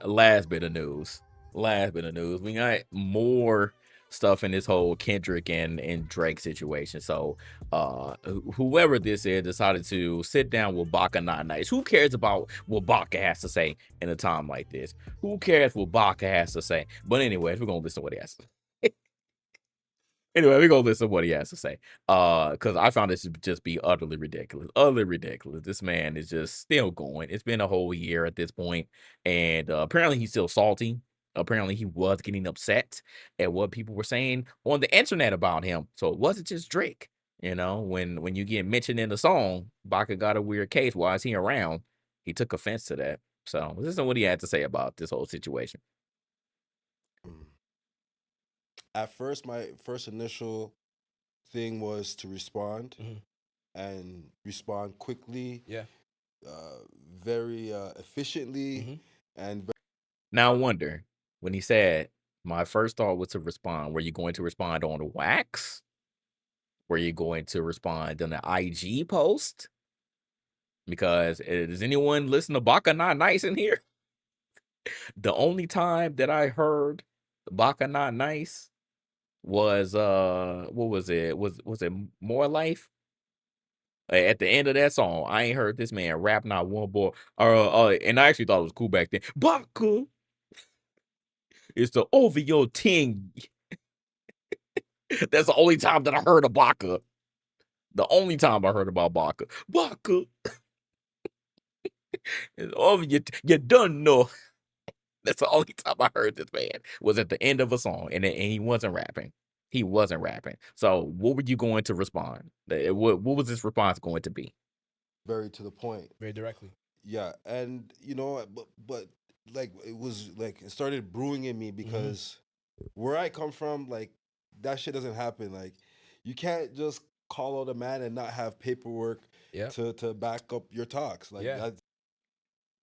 Last bit of news. Last bit of news. We got more stuff in this whole Kendrick and Drake situation. So whoever this is decided to sit down with Baka Not Nice. Who cares about what Baka has to say in a time like this? Who cares what Baka has to say? But anyways, we're gonna listen to what he has to say. Anyway, we're gonna listen to what he has to say. Because I found this to just be utterly ridiculous. Utterly ridiculous. This man is just still going. It's been a whole year at this point, and apparently he's still salty. Apparently he was getting upset at what people were saying on the internet about him. So it wasn't just Drake. You know, when you get mentioned in the song, Baka got a weird case. Why is he around? He took offense to that. So this is what he had to say about this whole situation. Mm. At first, my first initial thing was to respond Mhm. and respond quickly, Yeah. uh, very efficiently, Mhm. and Now I wonder, when he said, my first thought was to respond, were you going to respond on the wax? Were you going to respond on the IG post? Because does anyone listen to Baka Not Nice in here? The only time that I heard Baka Not Nice was what was it? Was it More Life? At the end of that song, I ain't heard this man rap not one boy. And I actually thought it was cool back then. Baka is the over your ting. That's the only time that I heard of Baka. The only time I heard about Baka. Baka is over you done know. That's the only time I heard this man was at the end of a song, and he wasn't rapping. He wasn't rapping. So what were you going to respond? What was this response going to be? very to the point. Very directly. Yeah, and but like it was like it started brewing in me Mhm. because where I come from, like that shit doesn't happen. Like you can't just call out a man and not have paperwork Yeah. to back up your talks. Like Yeah. that's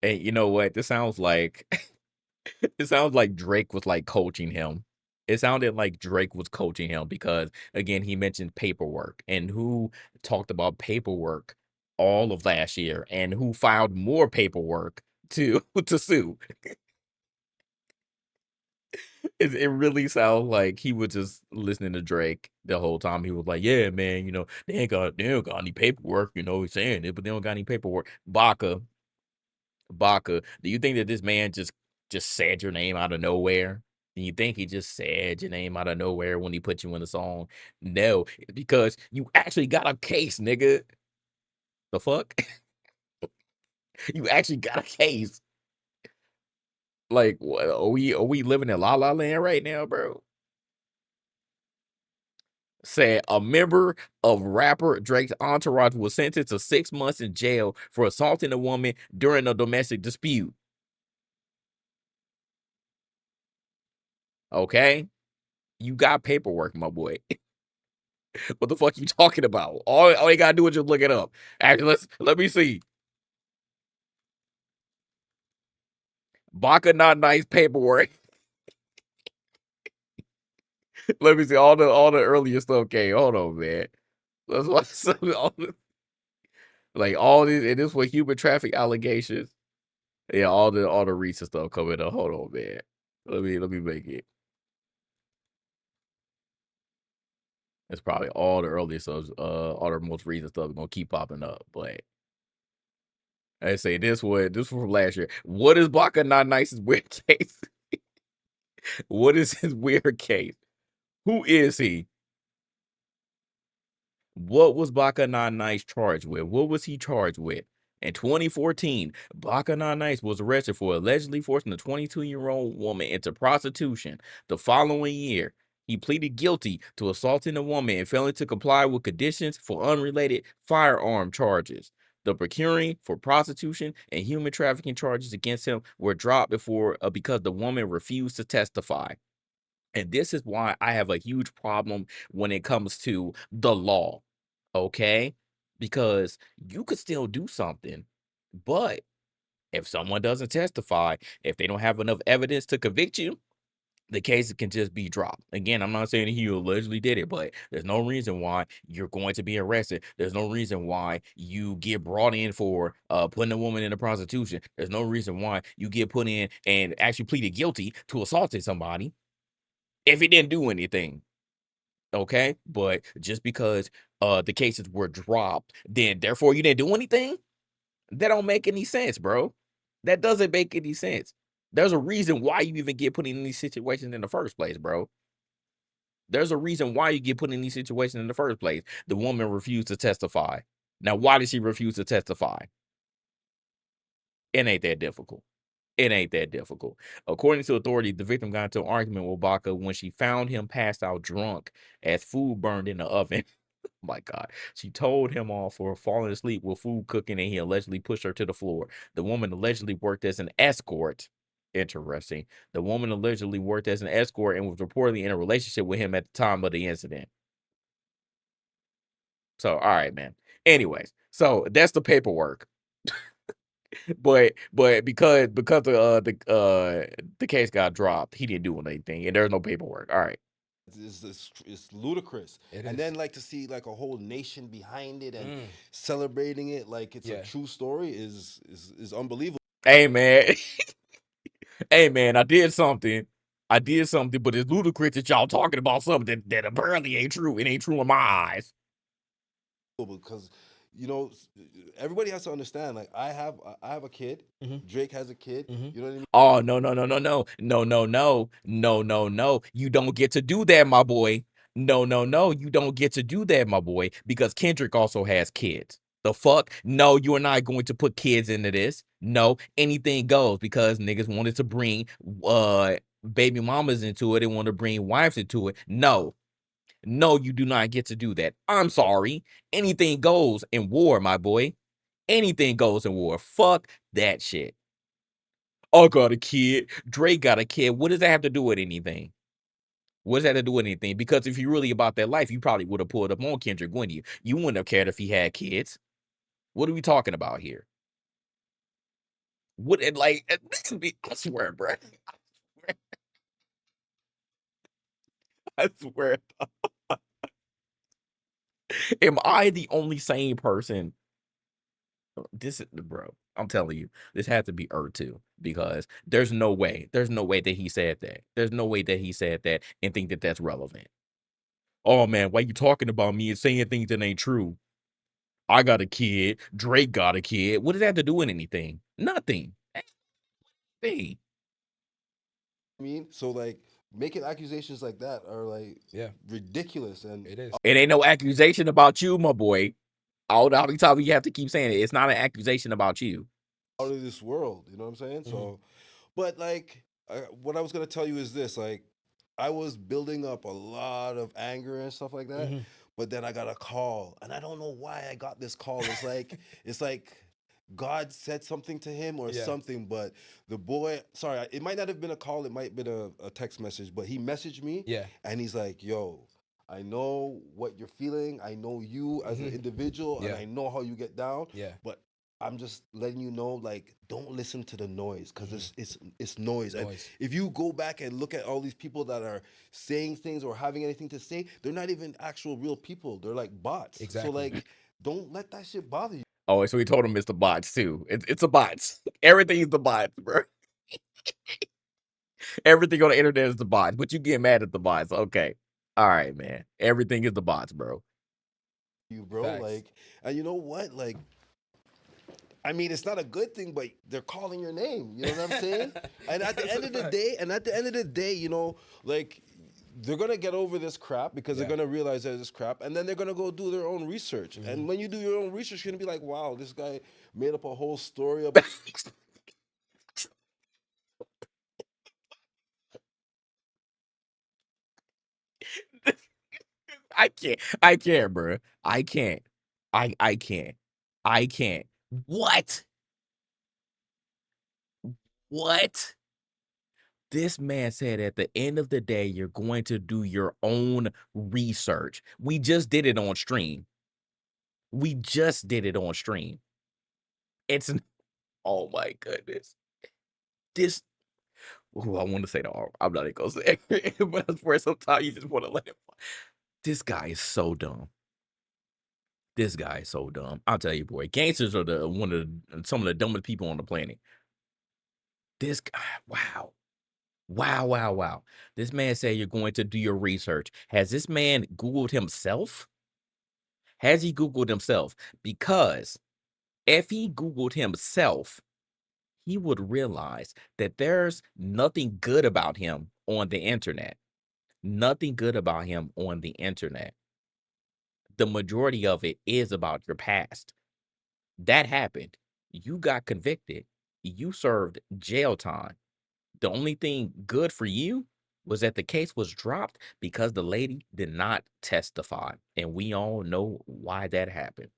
And you know what? This sounds like it sounds like Drake was like coaching him. It sounded like Drake was coaching him because again he mentioned paperwork and who talked about paperwork all of last year and who filed more paperwork to to sue. It really sounds like he was just listening to Drake the whole time. He was like, "Yeah, man, you know they don't got any paperwork. You know he's saying it, but they don't got any paperwork." Baka, do you think that this man just said your name out of nowhere? Do you think he just said your name out of nowhere when he put you in the song? No, because you actually got a case, nigga. The fuck? You actually got a case. Like, what, are we living in La La Land right now, bro? Said a member of rapper Drake's entourage was sentenced to 6 months in jail for assaulting a woman during a domestic dispute. Okay, you got paperwork, my boy. What the fuck you talking about? All you gotta do is just look it up. Actually, let me see. Baka Not Nice paperwork. Let me see all the earlier stuff came. Hold on, man. Let's watch some like all these and this for human traffic allegations. Yeah, all the recent stuff coming up. Hold on, man. Let me make it. It's probably all the earlier stuff, all the most recent stuff gonna keep popping up. But I say this was from last year. What is Baka Not Nice's weird case? What is his weird case? Who is he? What was Baka Not Nice charged with? What was he charged with? In 2014, Baka Not Nice was arrested for allegedly forcing a 22-year-old woman into prostitution. The following year, he pleaded guilty to assaulting a woman and failing to comply with conditions for unrelated firearm charges. The procuring for prostitution and human trafficking charges against him were dropped before because the woman refused to testify. And this is why I have a huge problem when it comes to the law. Okay? Because you could still do something, but if someone doesn't testify, if they don't have enough evidence to convict you, the case can just be dropped. Again, I'm not saying he allegedly did it, but there's no reason why you're going to be arrested. There's no reason why you get brought in for putting a woman into prostitution. There's no reason why you get put in and actually pleaded guilty to assaulting somebody if he didn't do anything. Okay, but just because the cases were dropped, then therefore you didn't do anything. That don't make any sense, bro. That doesn't make any sense. There's a reason why you even get put in these situations in the first place, bro. There's a reason why you get put in these situations in the first place. The woman refused to testify. Now, why did she refuse to testify? It ain't that difficult. It ain't that difficult. According to authorities, the victim got into an argument with Baka when she found him passed out drunk as food burned in the oven. My God. She told him off for falling asleep with food cooking, and he allegedly pushed her to the floor. The woman allegedly worked as an escort. Interesting. The woman allegedly worked as an escort and was reportedly in a relationship with him at the time of the incident. So, all right, man. Anyways, so that's the paperwork. But because the case got dropped, he didn't do anything, and there's no paperwork. All right. It's ludicrous. It And is. then like to see like a whole nation behind it and Mm. celebrating it like it's a Yeah. true story is unbelievable. Hey man. Hey man, I did something. But it's ludicrous that y'all talking about something that apparently ain't true. It ain't true in my eyes. Because you know everybody has to understand like I have a kid. Mhm. Drake has a kid. Mhm. You know what I mean? Oh no, no, no, no, no. No, no, no. No, no, no. You don't get to do that, my boy. No, no, no. You don't get to do that, my boy, because Kendrick also has kids. The fuck? No, you are not going to put kids into this. No, anything goes because niggas wanted to bring baby mamas into it. They want to bring wives into it. No. No, you do not get to do that. I'm sorry. Anything goes in war, my boy. Anything goes in war. Fuck that shit. I got a kid. Drake got a kid. What does that have to do with anything? What does that have to do with anything? Because if you're really about that life, you probably would have pulled up on Kendrick, wouldn't you? You wouldn't have cared if he had kids. What are we talking about here? What and like I swear, bro. I swear. Am I the only sane person? This is bro. I'm telling you, this had to be too, because there's no way. There's no way that he said that. There's no way that he said that and think that that's relevant. Oh man, why you talking about me and saying things that ain't true? I got a kid. Drake got a kid. What does that have to do with anything? Nothing. Hey, I mean, so like making accusations like that are like Yeah. ridiculous and It is. it ain't no accusation about you, my boy. I don't know how many times you have to keep saying it. It's not an accusation about you. out of this world. You know what I'm saying? Mhm. So, but like, what I was gonna tell you is this: like, I was building up a lot of anger and stuff like that, Mhm. but then I got a call, and I don't know why I got this call. It's like God said something to him or Yeah. something. But the boy, sorry, it might not have been a call. It might have been a text message. But he messaged me, Yeah. and he's like, "Yo." I know what you're feeling. I know you as an Mhm. individual, and Yeah. I know how you get down. Yeah. But I'm just letting you know, like, don't listen to the noise because Mhm. it's noise. And Noise. if you go back and look at all these people that are saying things or having anything to say, they're not even actual real people. They're like bots. So Exactly. like, don't let that shit bother you. Oh, so he told him it's the bots too. It's a bots. Everything is the bots, bro. Everything on the internet is the bots, but you get mad at the bots. Okay. All right, man. Everything is the bots, bro. You bro, Facts. like, and you know what, like, I mean, it's not a good thing, but they're calling your name. You know what I'm saying? And at the That's end a of the fact. day, you know, like they're gonna get over this crap because they're Yeah. gonna realize that it's crap, and then they're gonna go do their own research. Mhm. And when you do your own research, you're gonna be like, wow, this guy made up a whole story about. I can't, bro. I can't. I can't. I can't. What? What? This man said at the end of the day, you're going to do your own research. We just did it on stream. We just did it on stream. It's oh my goodness. This Ooh, I want to say the R. I'm not even gonna say it, but I swear sometimes you just want to let it fly. This guy is so dumb. This guy is so dumb. I'll tell you, boy. Gangsters are the one of some of the dumbest people on the planet. This guy, wow. Wow, wow, wow. This man said you're going to do your research. Has this man Googled himself? Has he Googled himself? Because if he Googled himself, he would realize that there's nothing good about him on the internet. Nothing good about him on the internet. The majority of it is about your past. That happened. You got convicted. You served jail time. The only thing good for you was that the case was dropped because the lady did not testify. And we all know why that happened.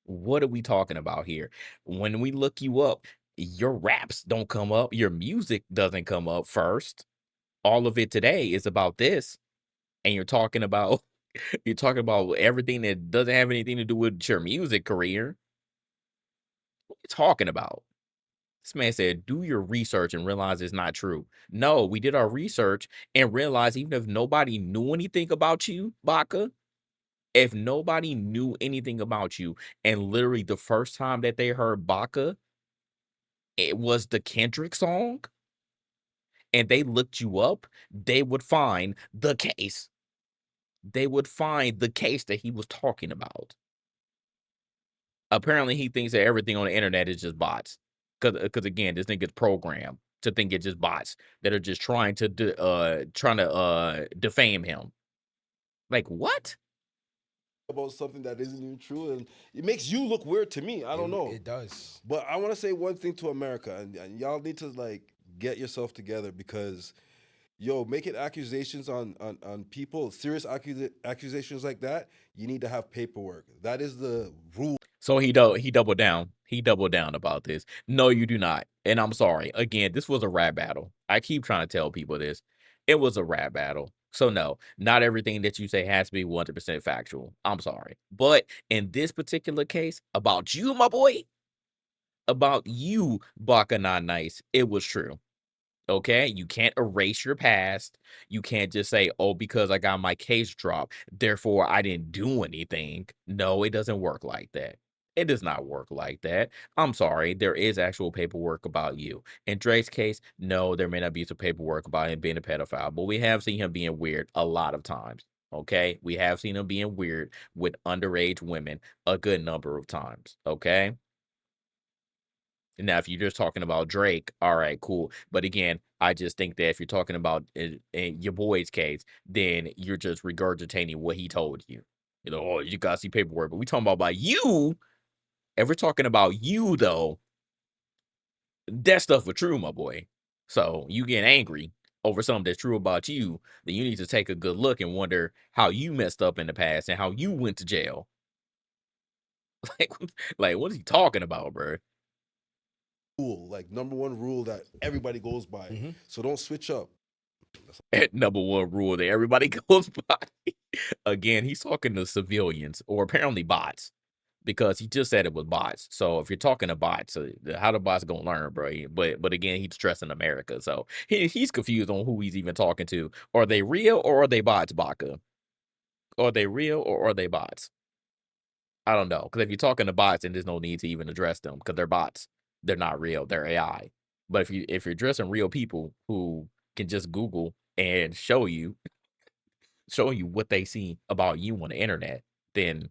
What are we talking about here? When we look you up, your raps don't come up, your music doesn't come up first. All of it today is about this. And you're talking about you're talking about everything that doesn't have anything to do with your music career. What are you talking about? This man said, do your research and realize it's not true. No, we did our research and realized even if nobody knew anything about you, Baka, if nobody knew anything about you, and literally the first time that they heard Baka, it was the Kendrick song, and they looked you up, they would find the case. They would find the case that he was talking about. Apparently, he thinks that everything on the internet is just bots. Because again, this thing gets programmed to think it's just bots that are just trying to defame him. Like what? about something that isn't even true, and it makes you look weird to me. I don't know. It does. But I want to say one thing to America, and y'all need to like get yourself together because yo, making accusations on people, serious accusations like that, you need to have paperwork. That is the rule. So he doubled down. He doubled down about this. No, you do not. And I'm sorry. Again, this was a rap battle. I keep trying to tell people this. It was a rap battle. So no, not everything that you say has to be 100% factual. I'm sorry. But in this particular case, about you, my boy, about you, Baka Not Nice, it was true. Okay, you can't erase your past. You can't just say, "Oh, because I got my case dropped, therefore I didn't do anything." No, it doesn't work like that. It does not work like that. I'm sorry, there is actual paperwork about you. In Drake's case, no, there may not be some paperwork about him being a pedophile, but we have seen him being weird a lot of times. Okay, we have seen him being weird with underage women a good number of times. Okay. Now, if you're just talking about Drake, all right, cool. But again, I just think that if you're talking about in your boy's case, then you're just regurgitating what he told you. You know, oh, you gotta see paperwork. But we talking about you. If we're talking about you, though, that stuff was true, my boy. So you get angry over something that's true about you, then you need to take a good look and wonder how you messed up in the past and how you went to jail. like, like what is he talking about, bro? Rule, like number one rule that everybody goes by. Mm-hmm. So don't switch up. Number one rule that everybody goes by. Again, he's talking to civilians or apparently bots because he just said it was bots. So if you're talking to bots, how the bots gonna learn, bro? But again, he's stressing America, so he's confused on who he's even talking to. Are they real or are they bots, Baka? Are they real or are they bots? I don't know because if you're talking to bots, then there's no need to even address them because they're bots. They're not real. They're AI. But if you're addressing real people who can just Google and showing you what they see about you on the internet, then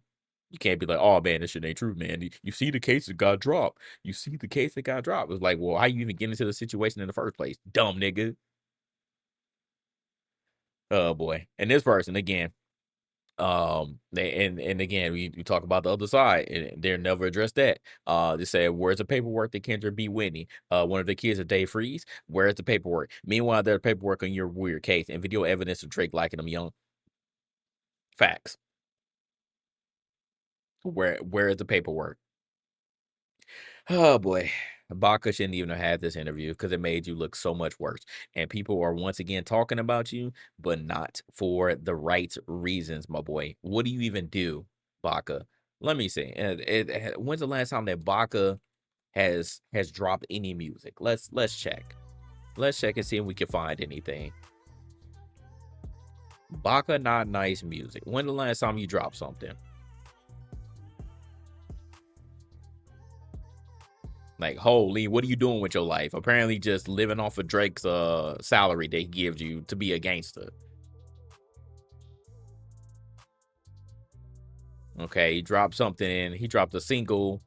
you can't be like, "Oh man, this shit ain't true, man. You see the case that got dropped. You see the case that got dropped." It's like, well, how you even get into the situation in the first place, dumb nigga? Oh boy. And this person again, and again, we talk about the other side, and they're never addressed that. They said, "Where's the paperwork that Kendra beat Whitney? One of the kids is Dave Freeze. Where's the paperwork? Meanwhile, there's paperwork on your weird case and video evidence of Drake liking them young. Facts. Where is the paperwork? Oh boy. Baka shouldn't even have had this interview because it made you look so much worse. And people are once again talking about you, but not for the right reasons, my boy. What do you even do, Baka? Let me see. When's the last time that Baka has dropped any music? Let's check. Let's check and see if we can find anything. Baka not nice music. When the last time you dropped something? Like, holy, what are you doing with your life? Apparently just living off of Drake's salary that he gives you to be a gangster. Okay, he dropped something in. He dropped a single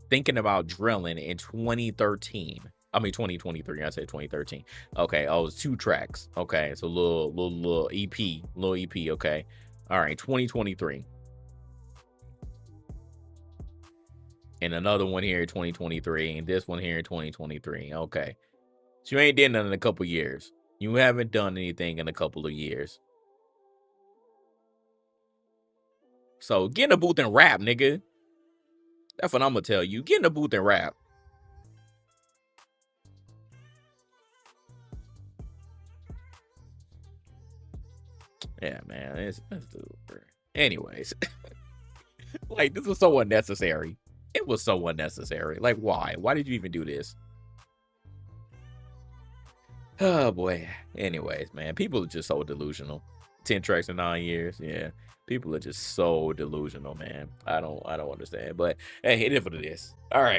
thinking about drilling in 2013. I mean 2023. I said 2013. Okay. Oh, it's 2 tracks. Okay. So little EP. Little EP. Okay. All right. 2023. And another one here in 2023. And this one here in 2023. Okay. So you ain't done nothing in a couple years. You haven't done anything in a couple of years. So get in the booth and rap, nigga. That's what I'm gonna tell you. Get in the booth and rap. Yeah, man. It's super. Anyways, like this was so unnecessary. It was so unnecessary. Like, why? Why did you even do this? Oh boy. Anyways, man, people are just so delusional. 10 tracks in 9 years. Yeah. People are just so delusional, man. I don't understand. But hey, it is what it is. All right.